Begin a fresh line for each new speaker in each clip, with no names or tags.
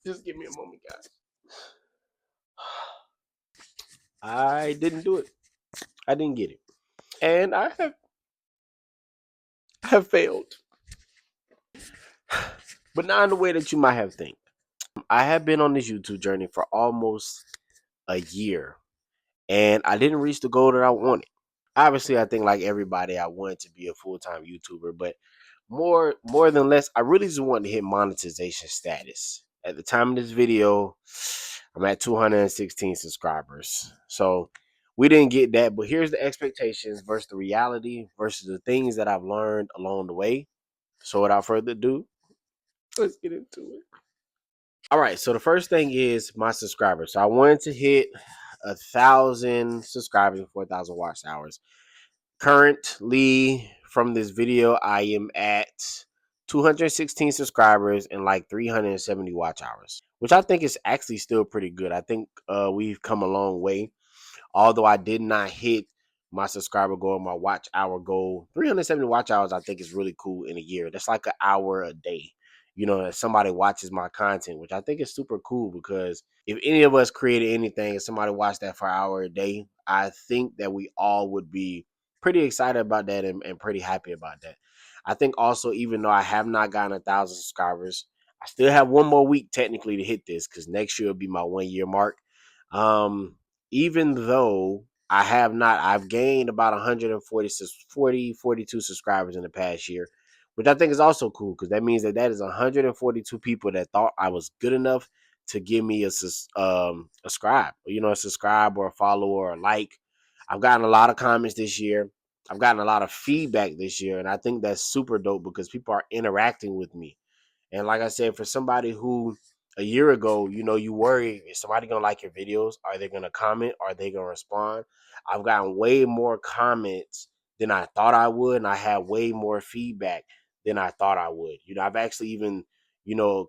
Just give me a moment, guys. I didn't do it. I didn't get it. And I have failed. But not in the way that you might have think. I have been on this YouTube journey for almost a year. And I didn't reach the goal that I wanted. Obviously, I think like everybody, I wanted to be a full-time YouTuber, but more than less, I really just wanted to hit monetization status. At the time of this video, I'm at 216 subscribers. So we didn't get that, but here's the expectations versus the reality versus the things that I've learned along the way. So without further ado, let's get into it. All right, so the first thing is my subscribers. So I wanted to hit 1,000 subscribers and 4,000 watch hours. Currently, from this video, I am at 216 subscribers and like 370 watch hours, which I think is actually still pretty good. I think we've come a long way. Although I did not hit my subscriber goal, my watch hour goal, 370 watch hours, I think is really cool in a year. That's like an hour a day. You know, that somebody watches my content, which I think is super cool because if any of us created anything and somebody watched that for an hour a day, I think that we all would be pretty excited about that and pretty happy about that. I think also, even though I have not gotten 1,000 subscribers, I still have one more week technically to hit this because next year will be my 1 year mark. Um, Even though I have not, I've gained about 42 subscribers in the past year, which I think is also cool because that means that is 142 people that thought I was good enough to give me a subscribe, a subscribe or a follow or a like. I've gotten a lot of comments this year. I've gotten a lot of feedback this year, and I think that's super dope because people are interacting with me. And like I said, for somebody who a year ago, you worry, is somebody gonna like your videos? Are they gonna comment? Are they gonna respond? I've gotten way more comments than I thought I would, and I had way more feedback than I thought I would. I've actually even,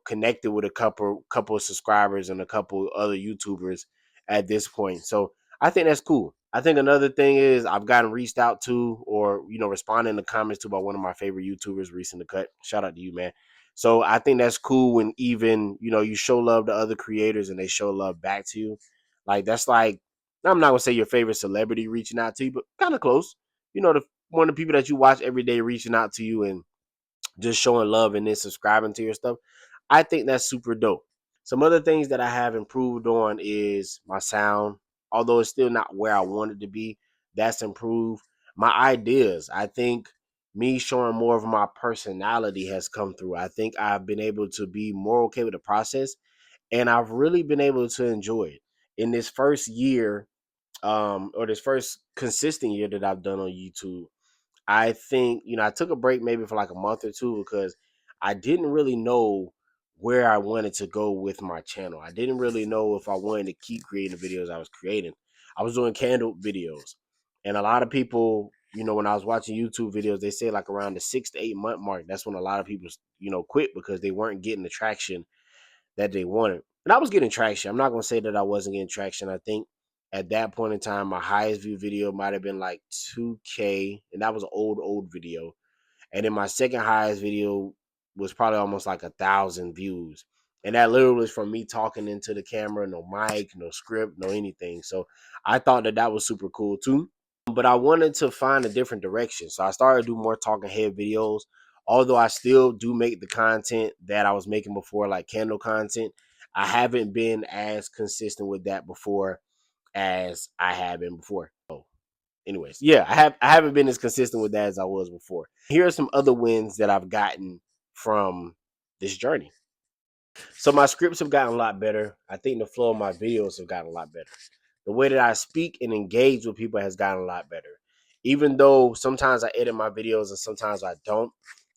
connected with a couple of subscribers and a couple other YouTubers at this point. So I think that's cool. I think another thing is I've gotten reached out to or, responding in the comments to by one of my favorite YouTubers, Recent the Cut. Shout out to you, man. So I think that's cool when even, you show love to other creators and they show love back to you. Like that's like, I'm not gonna say your favorite celebrity reaching out to you, but kind of close. One of the people that you watch every day reaching out to you and just showing love and then subscribing to your stuff. I think that's super dope. Some other things that I have improved on is my sound. Although it's still not where I want it to be, that's improved. My ideas, I think me showing more of my personality has come through. I think I've been able to be more okay with the process and I've really been able to enjoy it. In this first year, or this first consistent year that I've done on YouTube, I think, I took a break maybe for like a month or two because I didn't really know where I wanted to go with my channel. I didn't really know if I wanted to keep creating the videos I was creating. I was doing candle videos. And a lot of people, when I was watching YouTube videos, they say like around the 6 to 8 month mark, that's when a lot of people, quit because they weren't getting the traction that they wanted. And I was getting traction. I'm not gonna say that I wasn't getting traction. I think at that point in time, my highest view video might have been like 2K, and that was an old video. And then my second highest video was probably almost like 1,000 views. And that literally was from me talking into the camera, no mic, no script, no anything. So I thought that was super cool too. But I wanted to find a different direction. So I started to do more talking head videos. Although I still do make the content that I was making before, like candle content, I haven't been as consistent with that before as I have been before. So, anyways, yeah, I haven't been as consistent with that as I was before. Here are some other wins that I've gotten from this journey. So my scripts have gotten a lot better. I think the flow of my videos have gotten a lot better. The way that I speak and engage with people has gotten a lot better. Even though sometimes I edit my videos and sometimes I don't,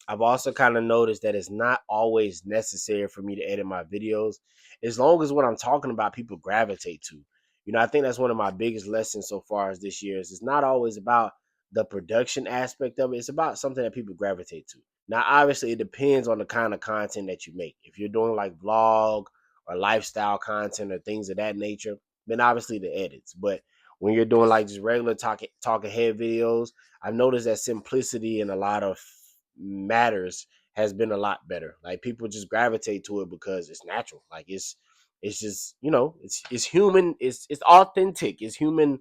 I've also kind of noticed that it's not always necessary for me to edit my videos as long as what I'm talking about people gravitate to. I think that's one of my biggest lessons so far as this year is it's not always about the production aspect of it. It's about something that people gravitate to. Now, obviously, it depends on the kind of content that you make. If you're doing like vlog or lifestyle content or things of that nature, then obviously the edits. But when you're doing like just regular talking head videos, I've noticed that simplicity in a lot of matters has been a lot better. Like people just gravitate to it because it's natural. Like it's just, it's human, it's authentic, it's human,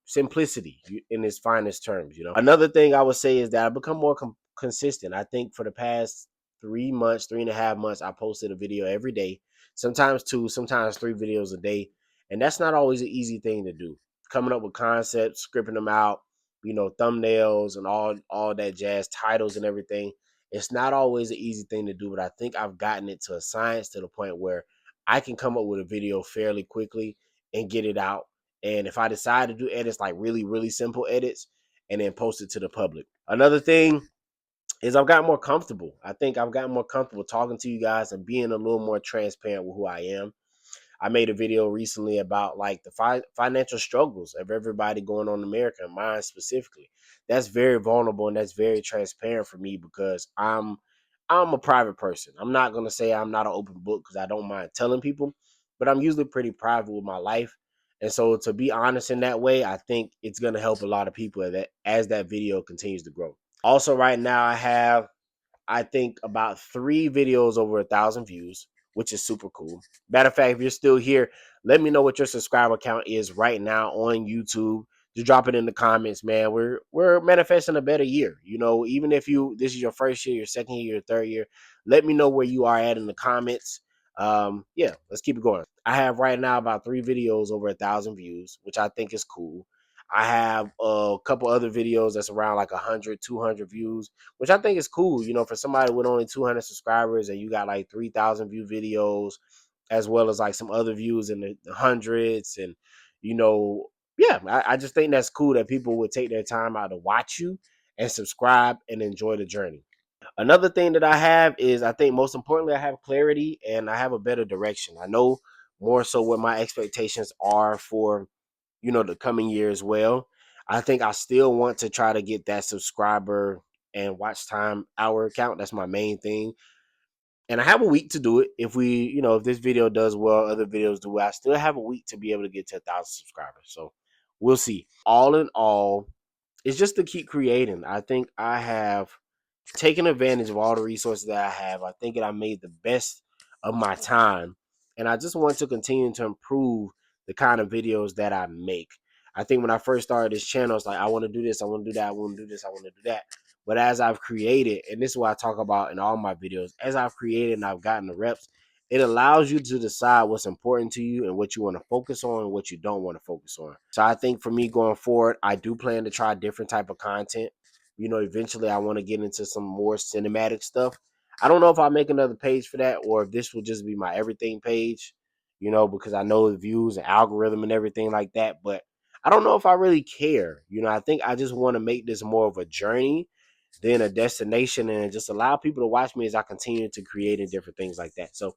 simplicity in its finest terms. Another thing I would say is that I've become more consistent. I think for the past 3 months, 3.5 months, I posted a video every day, sometimes two, sometimes three videos a day. And that's not always an easy thing to do. Coming up with concepts, scripting them out, thumbnails and all that jazz, titles and everything. It's not always an easy thing to do, but I think I've gotten it to a science, to the point where I can come up with a video fairly quickly and get it out. And if I decide to do edits, like really, really simple edits, and then post it to the public. Another thing is I've gotten more comfortable. I think I've gotten more comfortable talking to you guys and being a little more transparent with who I am. I made a video recently about like the financial struggles of everybody going on in America, and mine specifically. That's very vulnerable and that's very transparent for me because I'm a private person. I'm not gonna say I'm not an open book because I don't mind telling people, but I'm usually pretty private with my life. And so to be honest in that way, I think it's gonna help a lot of people that as that video continues to grow. Also, right now I think about 3 videos over 1,000 views, which is super cool. Matter of fact, if you're still here, let me know what your subscriber count is right now on YouTube. Just drop it in the comments, man. We're manifesting a better year. Even if this is your first year, your second year, your third year, let me know where you are at in the comments. Yeah, let's keep it going. I have right now about 3 videos over 1,000 views, which I think is cool. I have a couple other videos that's around like 100, 200 views, which I think is cool. For somebody with only 200 subscribers and you got like 3,000 view videos, as well as like some other views in the hundreds. And, you know, yeah, I just think that's cool that people would take their time out to watch you and subscribe and enjoy the journey. Another thing that I have is, I think most importantly, I have clarity and I have a better direction. I know more so what my expectations are for, the coming year as well. I think I still want to try to get that subscriber and watch time hour count. That's my main thing. And I have a week to do it. If this video does well, other videos do well, I still have a week to be able to get to 1,000 subscribers. So we'll see. All in all, it's just to keep creating. I think I have taking advantage of all the resources that I have. I think that I made the best of my time. And I just want to continue to improve the kind of videos that I make. I think when I first started this channel, it's like, I want to do this, I want to do that, I want to do this, I want to do that. But as I've created, and this is what I talk about in all my videos, as I've created and I've gotten the reps, it allows you to decide what's important to you and what you want to focus on and what you don't want to focus on. So I think for me going forward, I do plan to try different type of content. Eventually I want to get into some more cinematic stuff. I don't know if I'll make another page for that or if this will just be my everything page, because I know the views and algorithm and everything like that. But I don't know if I really care. I think I just want to make this more of a journey than a destination and just allow people to watch me as I continue to create and different things like that. So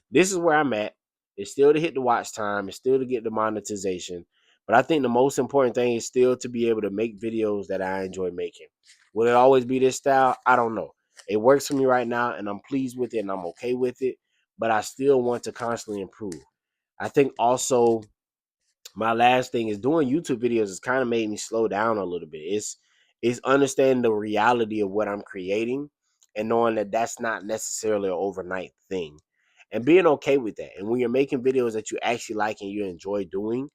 this is where I'm at. It's still to hit the watch time. It's still to get the monetization. But I think the most important thing is still to be able to make videos that I enjoy making. Will it always be this style? I don't know. It works for me right now, and I'm pleased with it, and I'm okay with it. But I still want to constantly improve. I think also my last thing is doing YouTube videos has kind of made me slow down a little bit. It's understanding the reality of what I'm creating and knowing that that's not necessarily an overnight thing and being okay with that. And when you're making videos that you actually like and you enjoy doing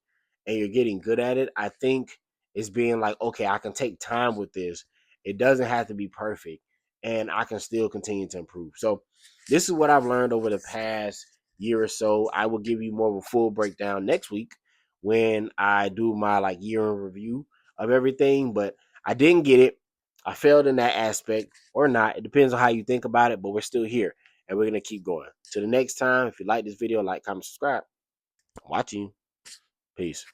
and you're getting good at it, I think it's being like, okay, I can take time with this. It doesn't have to be perfect and I can still continue to improve. So this is what I've learned over the past year or so. I will give you more of a full breakdown next week when I do my like year in review of everything, but I didn't get it. I failed in that aspect or not. It depends on how you think about it, but we're still here and we're going to keep going. Till the next time, if you like this video, like, comment, subscribe. I'm watching you. Peace.